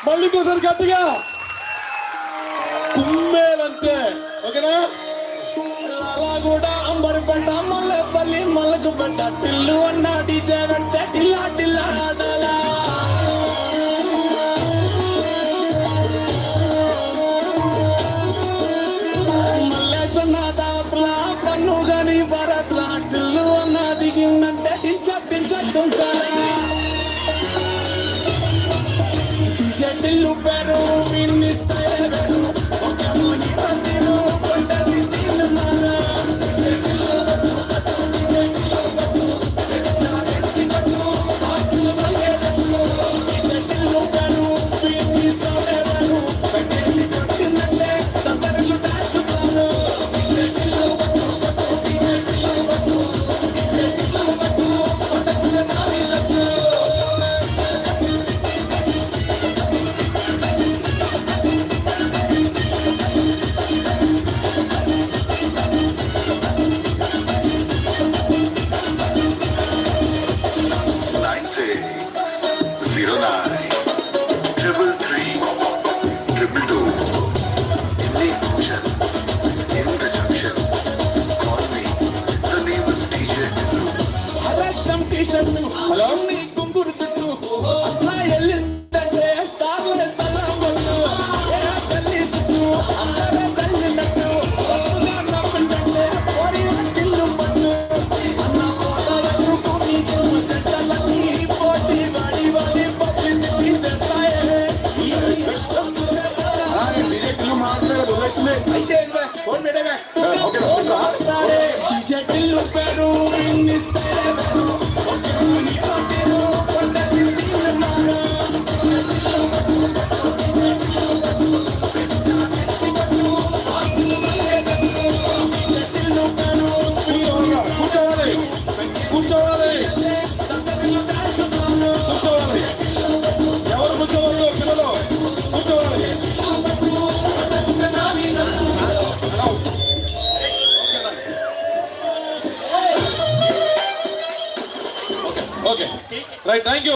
మళ్ళీ ఇంకోసారి గట్టిగా కుమ్మేలంతే. ఓకేనా? అలా కూడా అంబరిపేట మల్లెపల్లి మల్లకు పెట్ట టిల్లు అన్న డీజే పెడితే టిల్లా టిల్లా ఆడాలా. మల్లేసన్న దావత్లా పన్ను గాని భరత్లా టిల్లు అన్న దిగిందంటే టిల్లు పేరు విన్నిస్తే హలో కుంగురు చుట్టూ అట్లా వెళ్ళిందంటే స్టార్ల స్థలం కొట్టు తల్లి చుట్టూ అందరూ తల్లినట్టు నవ్వుంటే పోరి తిల్లు పట్టు అన్న పోటలకు నీకు సెట్టలన్నీ పోటీ వాడి వాడి పప్పి చెట్టి చెట్టాయే అయితే ఫోన్ పెట్టగా చెట్టిల్లు పేరు ఇస్తే Okay. Right. Thank you.